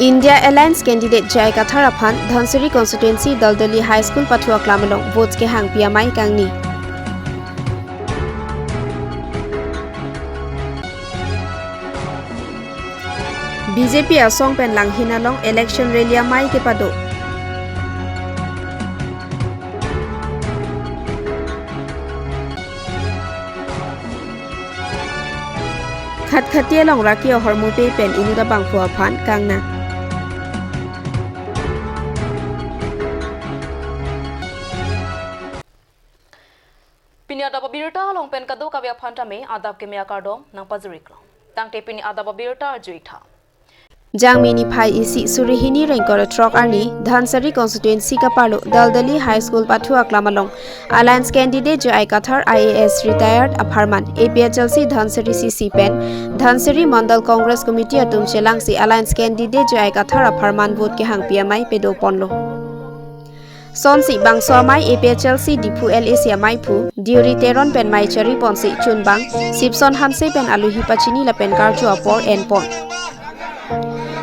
India Alliance candidate Jai Katharaphan Dhansari constituency Daldali High School Pathua Klamalong votes ke hang piamai kangni. BJP asong pen lang hinalong election rally mai ke pado. Khat khatia long rakio hormupe pen inuda bangphua phan kangna. Pini ada babirta long pen kado kavya phanta me adab ke mea kardom nang pazuriklo. Tangte pini ada babirta juitha. Jangmini Phai isi Surihini Rankor Trok Arni Dhansari constituency ka parlo Daldali High School Pathua Klamalong Alliance candidate Jai Kathar IAS retired Apharman APHLC Dhansari CC Pen Dhansari Mandal Congress Committee atum Chelangsi Alliance candidate Jai Kathar Apharman vote ke hang piamai pedo ponlo Sonsi bangso mai APHLC Dipu LAC mai phu Diuri Teron pen mai chari ponsi chunbang Sipson Hanse pen aluhi pachini la pen karchu apor en pon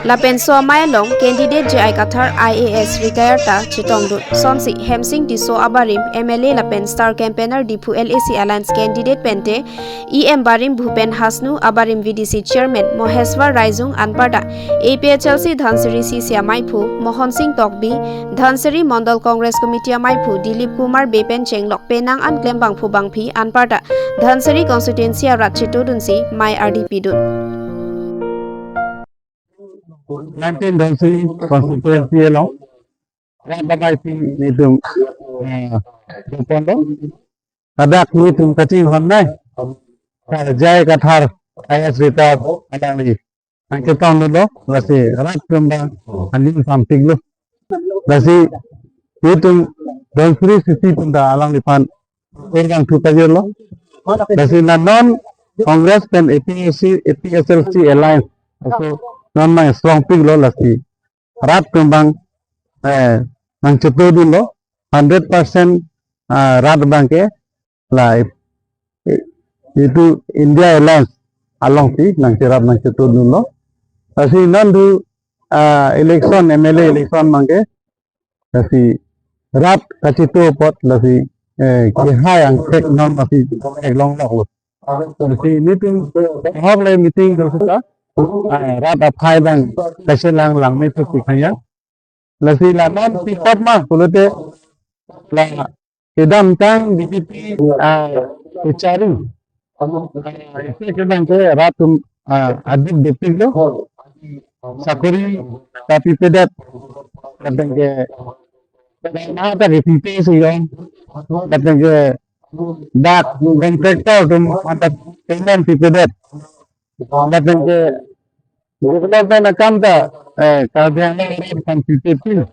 La penso long candidate Jai Kathar IAS retired ta Chitongdu Sonsi Hemsing Diso Abarim MLA la pen star campaigner Dipu LAC Alliance candidate pente EM Barim Bhupen Hasnu Abarim VDC chairman Moheswar Raizung Anparda APHLC Dhansari CC Maipu Mohan Singh Tokbi Dhansari Mandal Congress Committee Maipu Dilip Kumar Bepen Chenglok Penang An Klem Bangphu Bangphi Anparda Dhansari constituency Ratchito Dunsi Mai RDP Dun 19 Dhansari constituency along Rabagai nitum Pondo Adak nitum Kaching Honai Jai Kathar IAS retired Adali Angketong Nulo Lasi Rat Kumbang Anjing Sampiglu Lasi nitum Dhansari Sisi Punda Alang Lipan Ergang Thupajirlo Lasi non Congress pen APSLC Alliance also non mai strong pig lo lasi rat kumbang nang cetudu lo 100% rat bangke la itu India Alliance along pi nang cerat nang cetudu lo lasi non du election MLA election mangke lasi rat kacitu pot lasi kihai ang tek non masih long lo lasi meeting hok le meeting dosa rat aphai bang kaselang lang me tukik hanya lasi laman pikot mah kulute la kedam tang BJP ucaru itu kan ke ratum adib depik lo sakuri tapi pedat kadang ke kadang ada di pipi sih yang kadang ke dak kontraktor tum mantap payment pedat kadang ke development account kadang kan PPP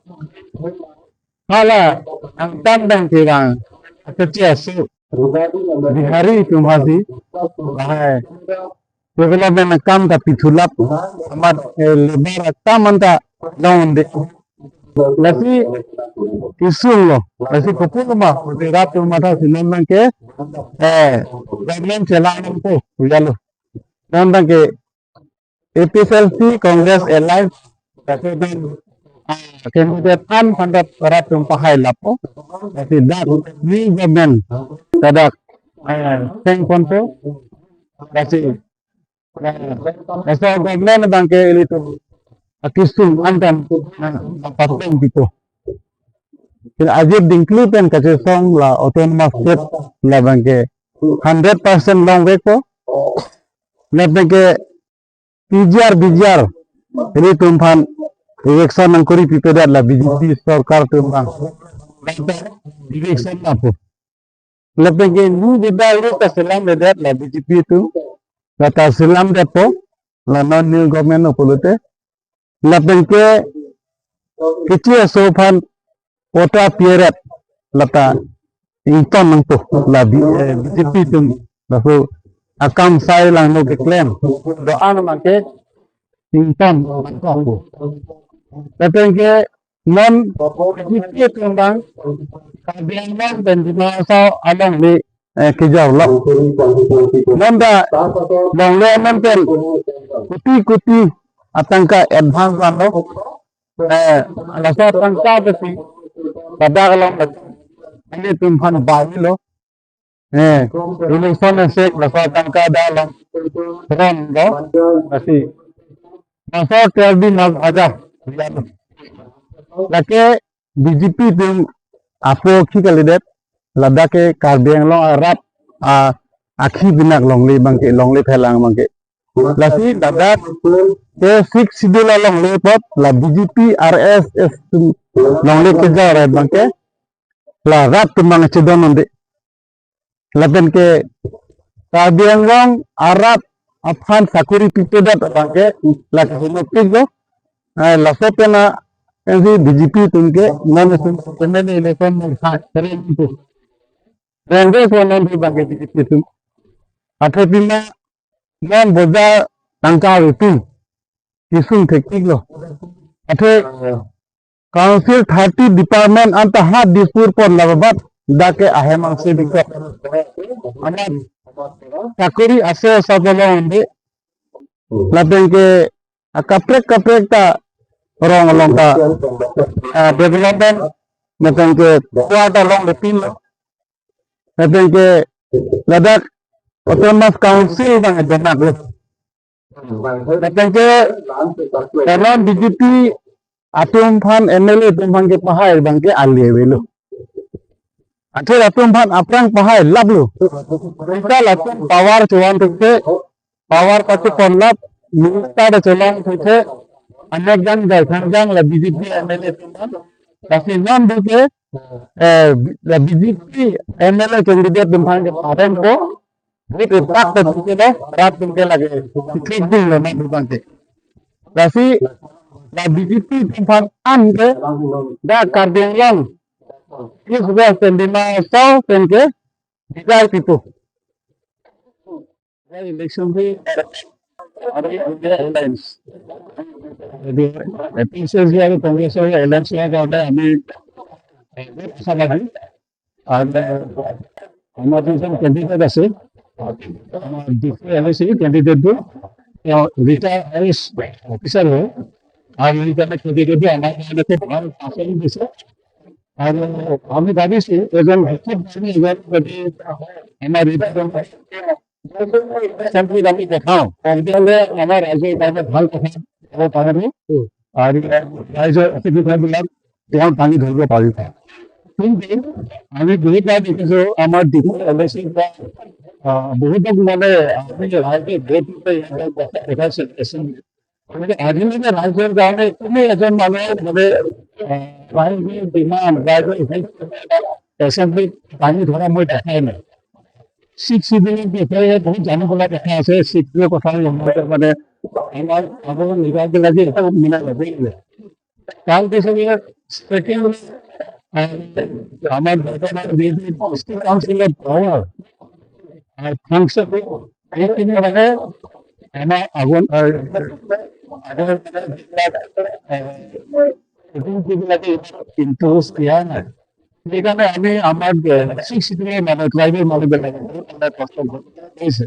hala ang tandang kirang kecil su di hari itu masih development account tapi tulap amat lebar tamanta down de lagi isul lo lagi kopul mah di ratu mata sinan ke government celang ko jalo tandang ke APSLC Congress Alliance President candidate pandap ratum pahai lapo kasi dat ni government tadak teng konto kasi government bangke itu akisum antam pateng gitu kira ajib include kasi song la autonomous state la bangke 100% long weko la bangke bijar ini tumpan election nang kori pipedat la BJP sarkar tumpang election apa lebih ke nu beda lu selam bedat la BJP tu kata selam depo la non new government opolute lebih ke kecil sopan kota pieret lata ington nang tu la BJP tu lalu akam saya lang no claim doa nama ke ington mangko tapi ke non BJP tumbang kabilang dan di masa alang ni kijau lah non da bang le non pen kuti atangka advance bando laso atangka besi pada kalau ini tumhan bahilo election sek laso atangka dalam ron do masih laso terbi nas aja lake BJP tum apo kalidet ladake karbiang long arab akhi binak longli bangke longli phelang bangke lasi dadak ke 6 schedule longli pot la BJP RSS longli ke jare bangke la rat tumang chedon onde laben ke karbiang long arab afhan sakuri pipedat bangke la hinopik do laso pena ऐसे BJP तुमके non सुनने election में करेंगे तो रेंगे को non भी बाकी BJP तुम अठे पिमा नॉन बोझा टंका होती किसुम टेक्निक लो अठे काउंसिल 30 डिपार्टमेंट अंत हाथ दिसपुर पर लगभग दाके आहेमांग से बिको अनार चाकरी असे सबलो उन्हें लपें के कपड़े ता orang longka development macam ke kuat long lepin macam ke ladak autonomous council bang jenak le macam ke dalam BJP atum phan MLA tumhan ke pahai bang ke ali belu athir atum phan aprang pahai lablu kita lakum power cuan ke power pati konlap minister celang ke अनेक जन जन ला BJP MLA तुमन ताकि नाम देके ला BJP MLA candidate तुमन के पारन को विद इम्पैक्ट तुमके लो रात तुमके लगे क्लिक दिन लो ना तुमन के ताकि ला बीजेपी तुमन अन के दा कर देंगे इस वजह से दिना सौ के डिजाइन पितो इलेक्शन भी एलायंस पीसेस या कांग्रेस या एलायंस या होता है हमें सब है और हमारे जो कैंडिडेट है हमारे दूसरे एलएसी कैंडिडेट भी रिटायर एस ऑफिसर है और रिटायर कैंडिडेट भी हमारे के बहुत आसान दिसे और हमें दादी से एजन हमारे सिंपली दादी देखाओ पहले हमारे राज्य में ভাল কথা वो पानी और राइजर अतिथिगण बिलाक তেওঁ পানী ধৰিব পাৰিব কিন্তু আমি দুইটা দেখিছো আমাৰ ডিপু এলএসি বহুত মানে আমি ৰাইজে ভোটতে দেখাইছে মানে আজিলৈকে ৰাইজৰ কাৰণে কোনো এজন মানুহে মানে ৰাইজৰ ডিমাণ্ড ৰাইজৰ এছেম্বলি পানী ধৰা মই দেখাই নাই 6 শিডিউলৰ বিষয়ে বহুত জানিবলৈ দেখা আছে 6 কথা মানে আমার আমার নিগাকে লাগে এটা মিনা লাগে কাল দেশে সেকেন্ড আমার বর্তমান ডিস্ট্রিক্ট কাউন্সিলের পাওয়ার আর ফাংশন এই তিন মানে আমার আগুন কিন্তু ক্রিয়া না এখানে আমি আমার 6 দিনের মানে ড্রাইভার মালিক কষ্ট হয়েছে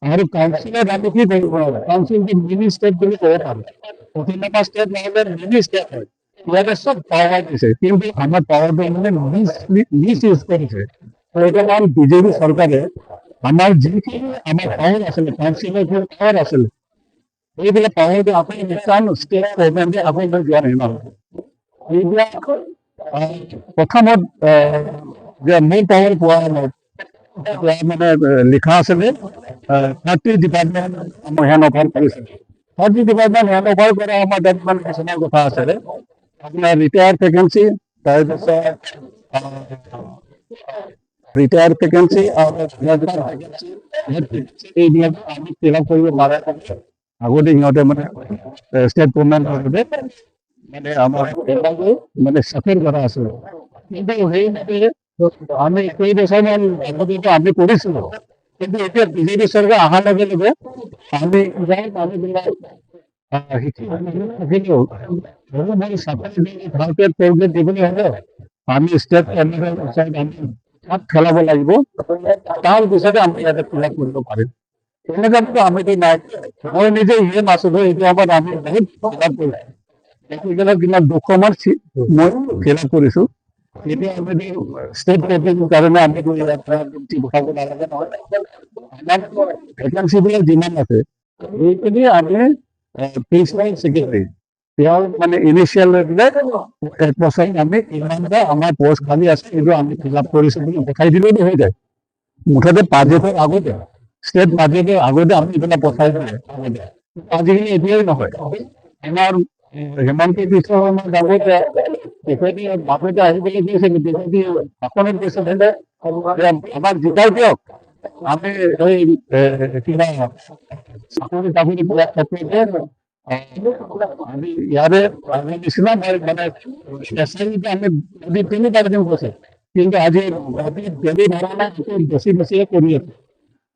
और काउंसिलर राज्य की काउंसिल की मिनी स्टेट भी होता है ओथिनापा स्टेट में मिनी स्टेट है ये सब पावर दिसे কিন্তু আমার পাওয়ার মানে মিস ইউজ করেছে তো এটা নাম বিজেপি সরকারে আমার যেখানে আমার পাওয়ার আসলে কাউন্সিলর যে পাওয়ার আসলে এইগুলো পাওয়ার দিয়ে আপনি নিশান স্টেট গভর্নমেন্টে আপনি জ্ঞান নিন এইগুলা প্রথমত যে মেইন পাওয়ার পোৱা মানে লিখা আছে 30 ডিপার্টমেন্ট আমার হ্যান্ড ওভার করেছে 30 ডিপার্টমেন্ট হ্যান্ড ওভার করে আমার ডকুমেন্ট কিছুমান কথা আছে আপনার রিটায়ার ভ্যাকেন্সি তাৰপিছত ৰিটায়াৰ ভ্যাকেন্সি আৰ এইবিলাক আমি ফিল আপ কৰিব পাৰে আগতে সিহঁতে মানে ষ্টেট গভৰ্ণমেণ্ট মানে আমাৰ মানে চাকৰি কৰা আছে কিন্তু সেই আমি কই বছৰমান আগতে আমি কৰিছিলো কিন্তু এতিয়া বিজেপি চৰকাৰ অহাৰ লগে লগে আমি বিলাক ভালকে প্ৰগ্ৰেছ দিবলৈ হ'লে আমি ষ্টেট আমি খেলাব লাগিব তাৰ পিছতে আমি ইয়াতে ফিল আপ কৰিব পাৰিম এনেকুৱাতো আমিতো নাই মই নিজে ইয়ে মাছো এইটো আমাৰ আমি বহুত ফিল আপ কৰিছোঁ কিমান 200 মান মই ফিল আপ কৰিছোঁ এতিয়া আমি ষ্টেট লেভেলৰ কাৰণে আমি পঠাব নালাগে নহয় আমাৰ ভেকেঞ্চিবিলাক যিমান আছে এইখিনি আমি প্ৰিন্সিপাল ছেক্ৰেটাৰী তেওঁৰ মানে ইনিচিয়েল লৈ পেলাই 1 বছৰ আমি ইমানটা আমাৰ পোষ্ট খালী আছে এইটো আমি ফিল আপ কৰিছোঁ বুলি দেখাই দিলেই হৈ যায় মুঠতে বাজেটৰ আগতে ষ্টেট বাজেটৰ আগতে আমি এইবিলাক পঠাই দিলে আজিকালি এতিয়াই নহয় আমাৰ হেমন্ত বিশ্ব শৰ্মা ডাঙৰীয়া তেখেতে বাজেটে আহিবলৈ গৈছে তেখেতে ভাষণত কৈছিলে আমাক জিকাই দিয়ক আমি এই কিবা চাকৰি তাকৰি পোৱাৰ ক্ষেত্ৰতে আমি ইয়াৰে আমি নিচিনা মানে স্পেচিয়েলিটি আমি যদি 3 দিন কৈছে কিন্তু আজি যদি ধৰণে বেছি বেছিয়ে কৰি আছে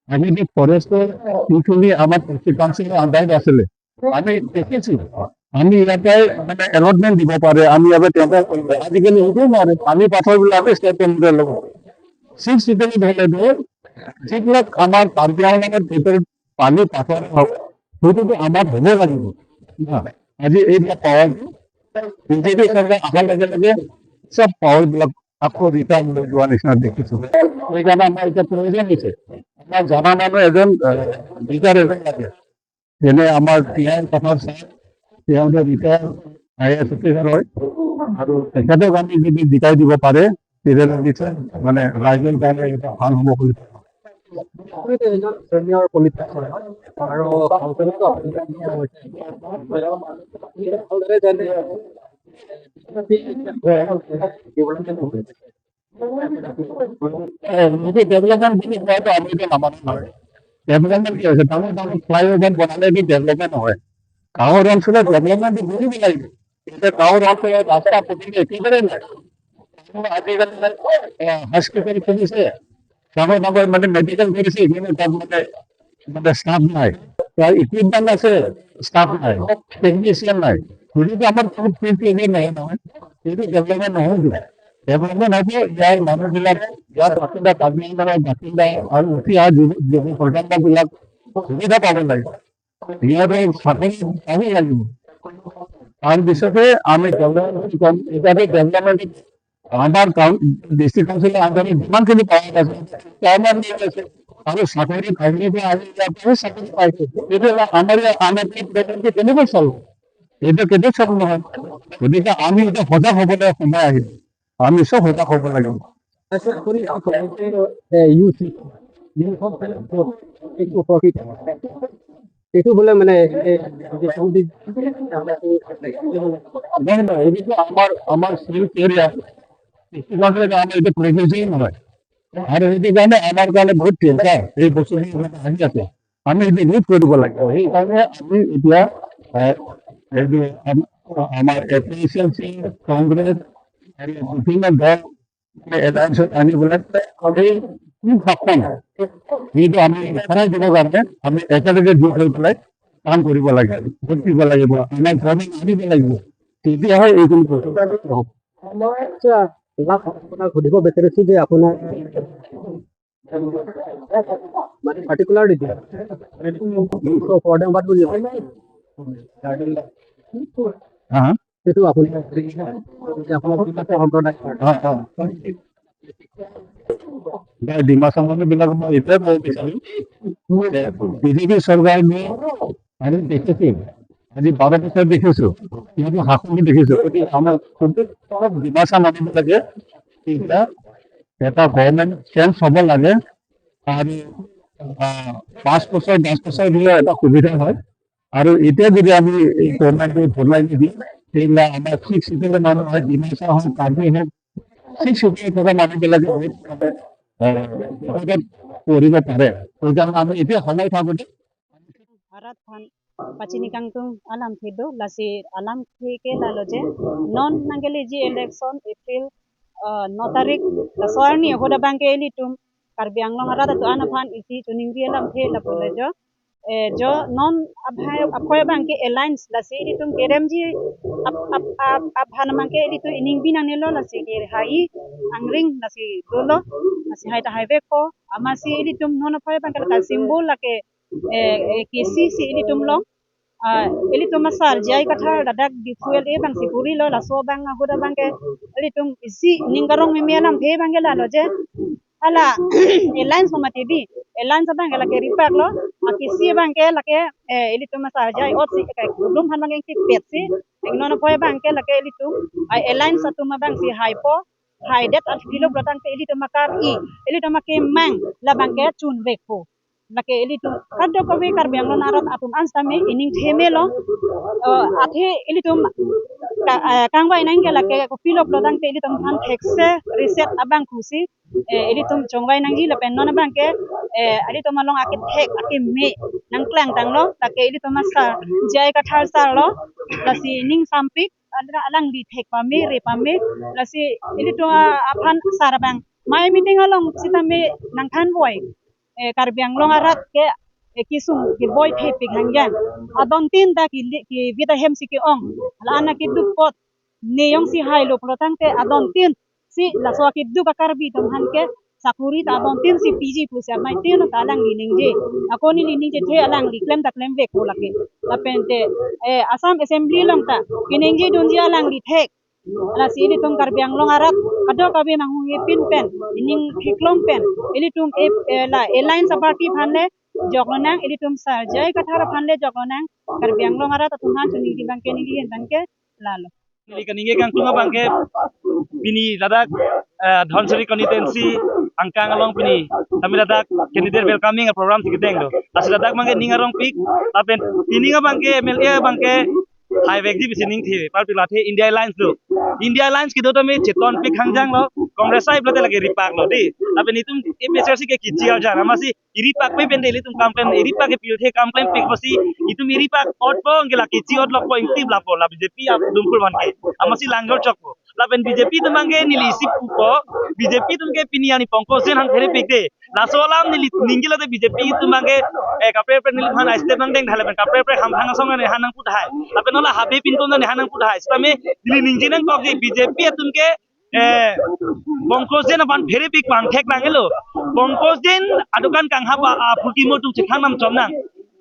আমি যে ফৰেষ্টৰ যিখিনি আমাৰ কাউন্সিলৰ আণ্ডাৰত আছিলে আমি দেখিছোঁ আমি ইয়াতে মানে এলটমেণ্ট দিব পাৰে আমি ইয়াতে টেণ্ডাৰ কৰিব আজিকালি সেইটোও নোৱাৰে আমি পাথৰবিলাক আমি ষ্টেট টেণ্ডাৰ ল'ব 6 চিটেলি ধৰিলে যিবিলাক আমাৰ কাৰ্বি আংলঙৰ ভিতৰত পানী পাথৰ হওক সেইটোতো আমাৰ হ'ব লাগিব আজি এইবিলাক পাৱাৰটো বিজেপি চৰকাৰ অহাৰ লগে লগে চব পাৱাৰবিলাক আকৌ ৰিটাৰ্ণ লৈ যোৱা নিচিনা দেখিছোঁ সেইকাৰণে আমাৰ এতিয়া প্ৰয়োজন হৈছে আমাৰ জনা মানুহ এজন লিডাৰ এজন লাগে যেনে আমাৰ টিআই পথাৰ ছাৰ তেওঁ ৰিটায়াৰ IAS অফিচাৰ হয় আৰু তেখেতক আমি যদি জিকাই দিব পাৰে তেতিয়াহ'লে নিশ্চয় মানে ৰাইজৰ কাৰণে এটা ভাল হ'ব বুলি চিনিয়ৰ পলিটিক্স আৰু ডেভেলপমেণ্ট বুলি কোৱাটো আমি এতিয়া নামানো নহয় ডেভেলপমেণ্ট কি হৈছে ডাঙৰ ডাঙৰ ফ্লাইঅভাৰ বনালে ডেভেলপমেণ্ট নহয় গাঁৱৰ অঞ্চলত ডেভেলপমেণ্ট বুজিব লাগিব এতিয়া গাঁৱৰ অঞ্চলত ৰাস্তা পদূলি একেবাৰে নাই আজিকালি হস্পিটেল খুলিছে ডাঙৰ ডাঙৰ মানে মেডিকেল কৰিছে কিন্তু তাত মানে ষ্টাফ নাই তাৰ ইকুইপমেণ্ট আছে ষ্টাফ নাই টেকনিচিয়ান নাই গতিকে আমাৰ কোনো ফিল্ড নাই নহয় সেইটো ডেভেলপমেণ্ট নহয় ডেভেলপমেণ্ট হ'ব ইয়াৰ মানুহবিলাক ইয়াৰ বাসিন্দা কাৰ্বি আংলঙৰ বাসিন্দা আৰু উঠি অহা যুৱ প্ৰজন্মবিলাক সুবিধা পাব লাগিব সিহঁতে চাকৰি পাব লাগিব তাৰপিছতে আমি ডেভেলপমেণ্ট কম এতিয়াতে ডেভেলপমেণ্ট আমাৰ ডিষ্ট্ৰিক্ট কাউন্সিলৰ আণ্ডাৰত যিমানখিনি পাৱাৰ আছে টাইমাৰ নিয়ম আছে আৰু চাকৰি ভাঙিব আমি ইয়াতে চাকৰি পাইছোঁ তেতিয়াহ'লে আমাৰ আমাৰ কেনেকৈ চলিব এইটো কেতিয়াও চব নহয় গতিকে আমি এতিয়া সজাগ হ'বলৈ সময় আহিল আমি চব সজাগ হ'ব লাগিব এইটো বোলে মানে এইটো আমাৰ চিভিল এৰিয়া আমাৰ এইটো প্ৰেজেন্সেই নহয় আৰু সেইটো কাৰণে আমাৰ কাৰণে বহুত চিন্তা এই বস্তুখিনি আহি আছে আমি এইটো নিউজ কৰিব লাগিব সেইকাৰণে আমি এতিয়া এইটো আমাৰ এপিএছএলচি কংগ্ৰেছ আৰু বিভিন্ন দল এলায়েন্সত আনিবলৈ এই কি ভাষণ সেইটো আমি ইফালে দিবৰ কাৰণে আমি একেলগে যোগ হৈ পেলাই কাম কৰিব লাগে ভোট দিব লাগিব আমাৰ ঘৰলৈ আনিব লাগিব তেতিয়াহে এইখিনি হ'ব আপোনাক সুধিব বিচাৰিছো যে আপোনাৰ মানে পাৰ্টিকুলাৰ সেইটো আপুনি ডিমাচা মানুহবিলাক মই এইটোৱে ক'ব বিচাৰিম বিজেপি চৰকাৰে আমি দেখিছিল আজি 12 বছৰ দেখিছোঁ সিহঁতে শাসন দেখিছোঁ গতিকে আমাৰ ডিমাচা মানুহবিলাকে এটা গভৰ্ণমেণ্ট চেঞ্জ হ'ব লাগে আৰু 5 বছৰ 10 বছৰ দিলে এটা সুবিধা হয় আৰু এতিয়া যদি আমি এই গভৰ্ণমেণ্টটো বদলাই নিদিওঁ তেতিয়াহ'লে আমাৰ 6 চিটৰ মানুহ হয় ডিমাচা হয় কাৰ্বি হওক 6 চিটৰ থকা মানুহবিলাকে পঢ়িব পাৰে সেইকাৰণে আমি এতিয়া সময় থাকোঁতে Harat Khan Pachini Kangtung Alam Thido Lasir Alam Thike Laloje Non Nangeleji election April 9 tarik Soarni Hoda Banke Elitum Karbi Anglong Harat tu Anaphan Isi Tuning Alam The Lapolejo Jo Non Abhay Apoy Banke Alliance Lasi Elitum Keremji Abhanamanke Elitu Ining Binanelo Lasi Hai Angring Lasi Dolo Lasi Haita Haiveko Amasi Elitum Non Apoy Banke Simbol Lake kisi si ini tumlong ili tum masar jai kathar dadak di fuel e bang si puri lo la so bang huda bang ke ili tum isi ningarong mi melam the bang la lo je ala airlines ma tv airlines bang la ke ripak lo kisi bang ke la ke ili tum masar jai ot si ka dum han bang ki pet si engno poe bang ke la ke ili tum airlines atu ma bang si hypo high det at kilo protang ke ili tum makar ili tum ke mang la bang ke chun vekpo lake ili tu kaddo ko be kar biang narat atum anstame ining themelo athe ili tum kangwai nang lake ko filo prodang te ili tum than thekse reset abang kusi ili tum chongwai nang ji lapen non abang ke ali tum malong akit thek akim me nang klang tang lo lake ili tum masar jai ka thar sar lo lasi ning sampik adra alang di thek pame re pame lasi ili tum aphan sarabang mai meeting along sitame nang than boy karbiang long arat ke kisung ki boy phe pik hangyan adon tin da ki vida hem si ki ong la ana ki dupot ne yong si hai lo protang te adon tin si la so ki du ka karbi tom han ke sakuri ta adon tin si pg pu sa mai tin ta lang li ning je akoni li ning je the alang li klem ta klem ve ko la ke la pente asam assembly long ta kining je dun ji alang li thek ala si ini tum karbiang long arat kado kabe mangu pin pen ining hiklong pen ini tum la airline saparti phanle joglonang ini tum sarjai kathara phanle joglonang karbiang long arat tuhan chuni di bangke ni hen bangke lalo ni kaninge kang tunga bangke bini ladak dhonsari constituency angkang along bini kami ladak candidate welcoming program sikiteng do as ladak bangke ningarong pik apen tininga bangke MLA bangke highway exhibition ning the particular the India Airlines do India Airlines ki do to me cheton pe khangjang lo congress ai blate lage ripak lo di apen itum e PSRC ke kichial jana masi iripak pe pende itum complain iripak ke pilthe complain pe masi itum iripak ot po ngela kichi ot lo po inti bla po la BJP ap dumpul banke amasi langgor chokpo la pen BJP tumange nili sipupo BJP tumke piniani pongkosen han phere pekte la solam nili ningila de BJP tumange kapre pe nili han aiste bang deng dhale pen kapre pe ham hang song ne hanang put hai apen ola habe pin ton ne hanang put hai stame nili ningjinang ko BJP tumke bongkosen ban phere pik bang thek langelo bongkosen adukan kang haba pultimo tum chekhang nam chomnang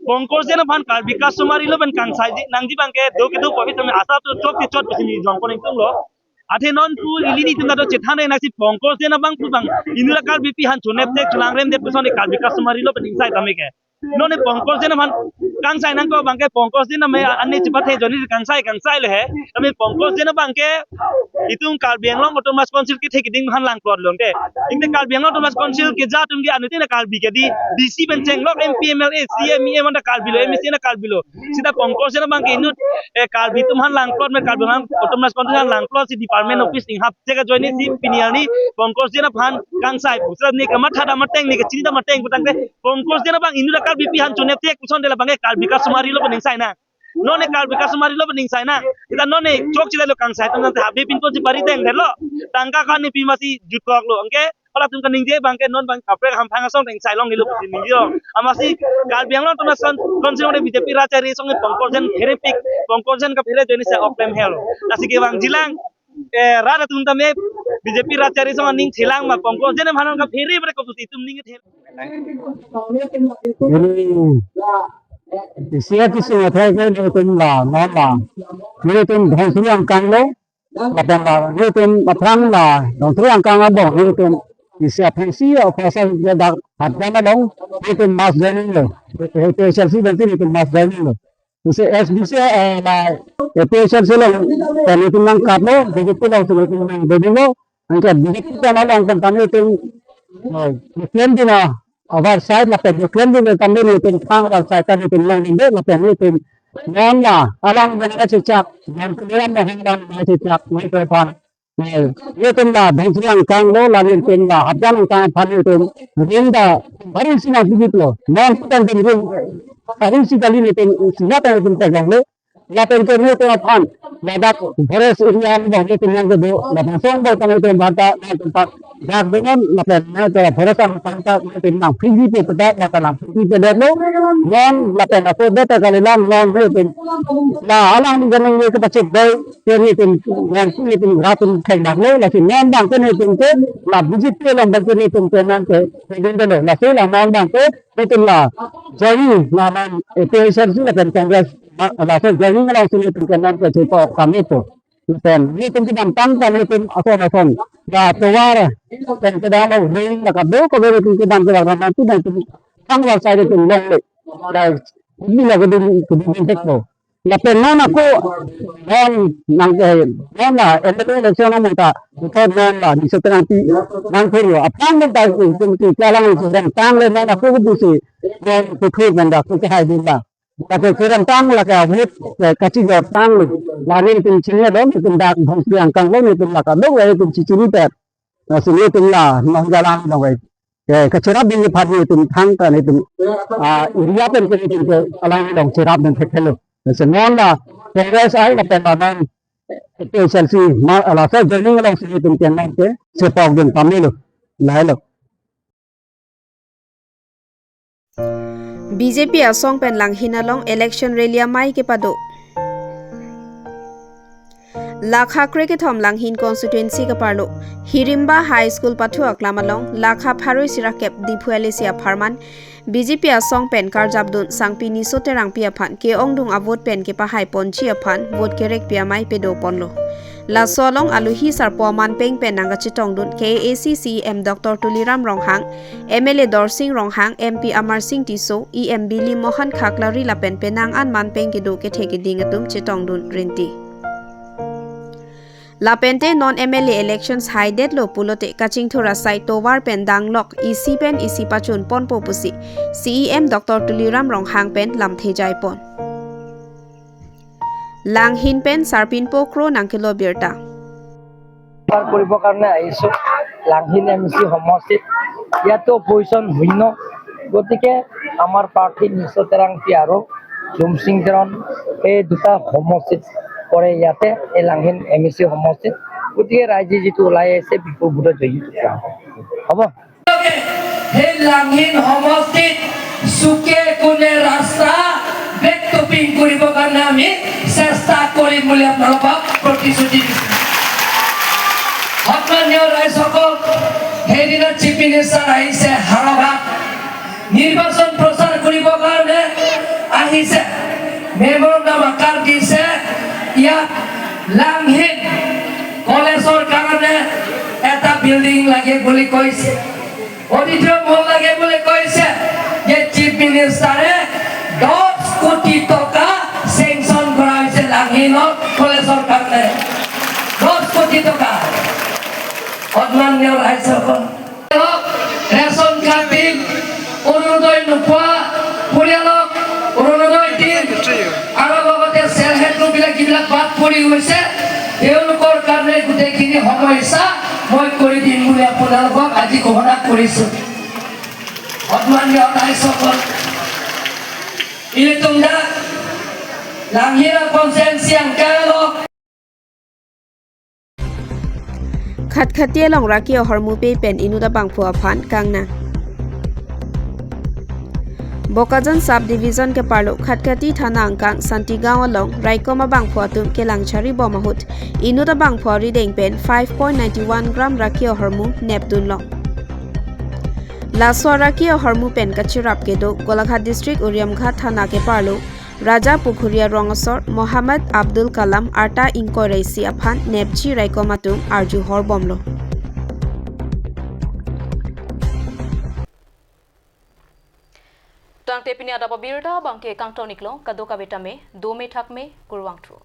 bongkosen ban kal bikas sumari lo ben kang sai nangji bangke do ke do kobi tame asa to chok ti chot bisini jongkon tung lo athe non pu ilini tunga do chethane naksi bongkosen bang pu bang inula kal bipi han chunep tek chulangrem de pusone kal bikas sumari lo ben insai tame ke none bongkosen ban kang sai nang ko bangke bongkosen me anni chipathe joni kang sai le he tame bongkosen bangke itung kal bianglong otomas konsil ki thek ding han lang plot longte ingte kal bianglong otomas konsil ke ja tum gi anuti na kal bi ke di DC ben chenglok MPMLA CME man kal bilo MC na kal bilo sida bongkosen bangke inut kal bi tum han lang plot me kal bianglong otomas konsil han lang plot si department office ing hap tega joini si piniani bongkosen ban kang sai pusra ni kamat hada mateng ni ke chini da mateng butangte bongkosen bang inu kal bipi han chune tek puson de la bangke kal bikas sumari lo bening sai na none kal bikas sumari lo bening sai na kita none chok chile lo kang sai tan te habe pin to ji bari teng lo tangka kan ni pi masi jutok lo angke ola tum kaning je bangke non bang kapre ham phanga song teng sai long ni lo ning jo amasi kal biang lo tuna son konsil de BJP rachari song bongkosen phere pik bongkosen ka phere jeni sa oklem helo lasi ke bang jilang rada tum tame BJP rachari song ning thilang ma bongkosen bhanon ka phere bre ko puti tum ning the Isia kisi mathai ke ni tum la non la ni tum dhonsri angkang lo lapan la ni tum mathang la dhonsri angkang abo ni tum isia phensi o phasa je dak hatna long ni tum mas jani lo te selfie benti ni tum mas jani lo usse SDC la PSL se lo ni tum nang kap lo begitu lo se tum nang bedingo angka begitu kana lo angkan tani tum claim dina over side la pen claim dina tani ni tum phang over side tani tum lang ni la pen ni tum non la alang bena cecak yang kemudian menghang cecak mai pe pan ni tum la dhonsri angkang lo la ni tum la habjan angkang phan ni tum rinda barin sina bigit lo non putan tum harin si kali ni tum sina ta tum tegang lo lapen ke ni to phan badak forest area ni bang ke yang ke do lapen song bal kan itu bata na tempat dak dengan lapen na to forest ang panta tin nang phiji pe pada na kana phiji pe de lo non lapen ako beta kali lang non he tin na alang ni ganang ni ke pacik dai ke ni tin yang ni tin ratun thai dak lo la tin non bang ke ni tin ke la visit pe lang bang ke ni tin pe nan ke din de lo la se la non bang ke tin la jadi na man episode ni lapen congress la se jadi ngalang sini tin ke nan ke cepo kami tu lapen ni tin ke tang kan ni tin ason da tawara pen ke dang lo ring la ka do ko be tin ke dang ke la nan tu dan tin tang wa sai tin long le da ni la ke din tek lo lapen non ako non nang ke non la election na muta ko non la di setengah ti nang ko apang den ta tin lang so dan tang le non ako bu si non ko khu dan da ko ke hai din la ta ke kurang tang la ka hut ka chi jot tang la ni tin chinya dom tin dak bang siang kang lo ni tin la ka do we tin chi ni pet na sini tin la non jalan no we ke cerap din phat ni tin thang ka ni tin area pen ke tin ke alang dong cerap den thelo senon la congress ai la pen nan ke selfie ma la sa joining along sini tin ken nan ke sepok din pamilu lai lo BJP asong pen lang hinalong election rally mai ke pado Lakha Cricket Home Langhin constituency ka parlo Hirimba High School Pathu Aklamalong Lakha Pharoi Sirakep Dipualesia Pharman BJP asong pen karjabdun sangpi niso terang pia phan ke ongdung avot pen ke pahai ponchi aphan vot kerek pia mai pedo ponlo la solong aluhi sarpo man peng pen nanga chitong dun KACCM Dr Tuliram Ronghang MLA Dorsing Ronghang MP Amar Singh Tiso EM Billy Mohan Khaklari la pen penang an man peng ke do ke theke dingatum chitong dun rinti La pente non MLA elections haided lo pulote kaching thora sai towar pen danglok EC pen EC pachun pon popusi CEM Dr Tuliram Ronghang pen lam thejai pon Langhin pen sarpin pokro nangkelo birta পাৰ কৰিবৰ কাৰণে আহিছোঁ Langhin MC সমষ্টিত ইয়াতো position শূন্য গতিকে আমাৰ প্ৰাৰ্থী নিচতেৰাংপি আৰু জুমচিংচৰণ এই দুটা সমষ্টিত পৰে ইয়াতে এই লাংহিন এমচি সমষ্টিত গতিকে ৰাইজে যিটো ওলাই আহিছে বিপুল ভোটত জয়ী হ'ব সেই লাংহিন সমষ্টিত চুকে কোণে ৰাস্তা বেকটপিং কৰিবৰ কাৰণে আমি চেষ্টা কৰিম বুলি আপোনালোকক প্ৰতিশ্ৰুতি দিছোঁ সন্মানীয় ৰাইজসকল সেইদিনা চিফ মিনিষ্টাৰ আহিছে হাৰাঘাট নিৰ্বাচন প্ৰচাৰ কৰিবৰ কাৰণে আহিছে মেমৰেণ্ডাম আকাৰ দিছে ইয়াত লাংহিন কলেজৰ কাৰণে এটা বিল্ডিং লাগে বুলি কৈছে অডিটৰিয়াম হল লাগে বুলি কৈছে যে চিফ মিনিষ্টাৰে 10 কোটি টকা চেংচন কৰা হৈছে লাংহিনৰ কলেজৰ কাৰণে 10 কোটি টকা সন্মানীয় ৰাইজসকল ৰেচন কাৰ্ড দিম অৰুণোদয় নোপোৱা পৰিয়ালক অৰুণোদয় দিম আৰু লগতে চেল হেড গ্ৰুপবিলাক যিবিলাক বাদ পৰি গৈছে তেওঁলোকৰ কাৰণে গোটেইখিনি সমস্যা মই কৰি দিম বুলি আপোনালোকক আজি ঘোষণা কৰিছোঁ সন্মানীয় ৰাইজসকল ইলেটুংদা লাংহিৰা constituency আংকালক Khatkhatiya long raki hormu pe pen inuda bangphu aphan kangna Bokajan sub division ke parlo Khatkhati thana angkang Santigaon long Raikoma bangphu atum ke langchari bomahut inuda bangphu rideng pen 5.91 gram raki hormu neptun long Laswa raki hormu pen kachirap ke do Golaghat district Uriamghat thana ke parlo Raja Pukhuria Rongasor Mohammad Abdul Kalam Arta Inko Reisi Aphan Nepchi Raikomatum Arju Horbomlo Tang tepini ada pabirda bangke kang toniklo kadoka betame 2 me thak me kurwang tru